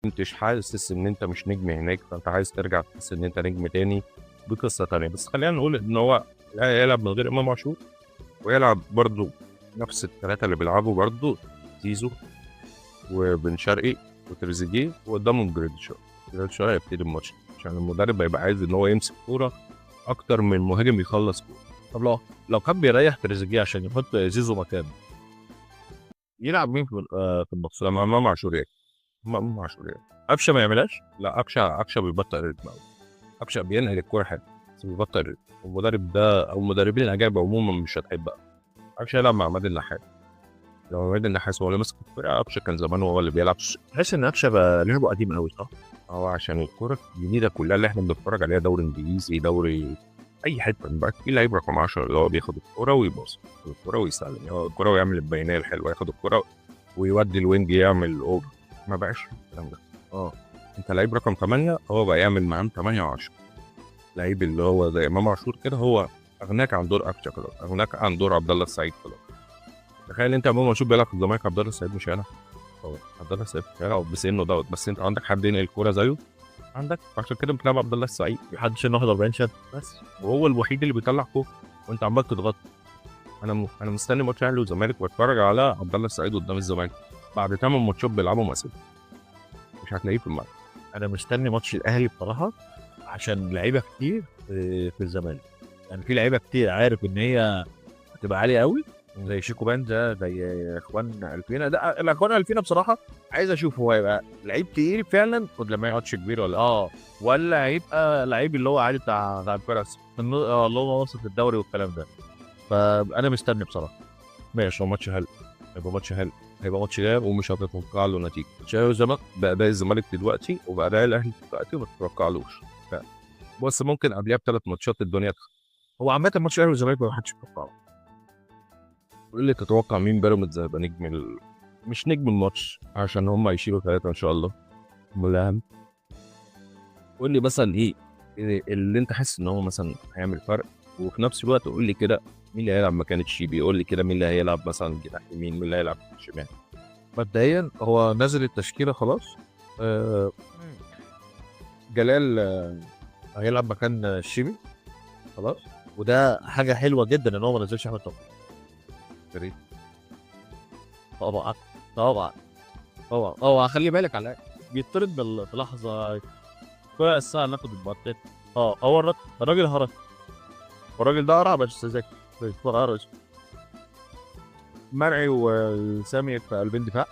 كنتش حاسس إن أنت مش نجم هناك، فأنت عايز ترجع تحس إن أنت نجم تاني، دي قصة تانية. بس خلّينا نقول إن هو هيلعب من غير إمام عاشور، ويلعب برضه نفس ال3 اللي بيلعبوا برضه، زيزو وبن شرقي وتريزيجيه وقدامهم جراديشار. جراديشار هيبتدي الماتش عشان المدرب هيبقى عايز إن هو يمسك كورة أكتر من مهاجم يخلّص كورة. طب لو كان بيريح تريزيجيه عشان يحط زيزو مكانه، يلعب مين في النص؟ لمّا إمام عاشور ياكل، إمام عاشور ياكل. قفشه ما يعملهاش؟ لأ، قفشة بيبطّئ الريتم أوي. قفشة بينقل الكورة حلو بس بيبطّئ الريتم، والمدرب ده أو المدربين الأجانب عمومًا مش هتحبها. قفشة يلعب مع عماد النحاس، لو عماد النحاس هو اللي ماسك الفرقة قفشة كان زمانه هو اللي بيلعب. تحس ان قفشه بقى لعبه قديم قوي، صح؟ هو عشان الكورة الجديدة كلها اللي احنا بنتفرج عليها دوري انجليزي، دوري اي حته، بقى في لعيب رقم 10 اللي هو بياخد الكوره ويباص، ياخد الكوره ويسلم، ياخد الكوره ويعمل البينيه الحلوه، ياخد الكوره ويودي الوينج يعمل اوفر. ما بقاش الكلام ده. اه، انت لعيب رقم 8 هو بقى يعمل معاه 8 و10. لعيب اللي هو زي امام عاشور كده، هو اغناك عن دور قفشه خلاص، اغناك عن دور عبد الله السعيد خلاص. تخيل انت امام عاشور بيلعب في الزمالك، عبد الله السعيد مش هيلعب. هو عبد الله السعيد مش هيلعب بسنه دوت، بس انت عندك حد ينقل الكوره زيه عندك، عشان كده بتلعب عبد الله السعيد. محدش انه 41 شد. بس وهو الوحيد اللي بيطلع كوره وانت عمال تضغط. انا مستني ماتش اهلي والزمالك واتفرج على عبد الله السعيد قدام الزمالك بعد 8 ماتشات بيلعبوا مسك، مش هتلاقيه في الملعب. انا مستني ماتش الاهلي بصراحه، عشان لعيبه كتير في الزمالك. يعني في لعيبه كتير عارف ان هي هتبقى عاليه قوي، زي شيكو بانزا، زي اخوان الفينا. لا، الاخوان الفينا بصراحه عايز اشوف هو هيبقى لعيب تقيل فعلا لما ماتش كبير ولا ولا هيبقى لعيب اللي هو عادي بتاع الفرس. اللي هو وسط الدوري والكلام ده. فانا مستني بصراحه. ماشي، هو ماتش حلو، هيبقى ماتش حلو، هيبقى ماتش جامد ومش هتتوقع له نتيجه. شايف الزمالك بأداء الزمالك دلوقتي وبأداء الاهلي دلوقتي ما تتوقعلوش. بص ممكن قبلها ب3 ماتشات الدنيا هو عامه ماتش الاهلي والزمالك ما حدش يتوقعه. تقول لي تتوقع مين بيراميدز هيبقى نجم مش نجم الماتش عشان هم هيشيلوا 3 ان شاء الله. ملهم. قول لي مثلا إيه اللي انت حاسس ان هو مثلا هيعمل فرق، وفي نفس الوقت قول لي كده مين اللي هيلعب مكان الشيبي. قول لي كده مين اللي هيلعب مثلا جناح يمين، مين اللي هيلعب شمال. مبدئيا هو نزل التشكيله خلاص. آه، جلال هيلعب مكان الشيبي خلاص، وده حاجه حلوه جدا ان هو ما نزلش احمد توفيق. فريق. طبعا طبعا طبعا. هو خلي بالك على بيطرد في لحظه كويس الساعه ناخد الماتش. هو الراجل هرش، والراجل ده قرع بس ذكي، هرش. مرعي وسامي في قلبين دفاع.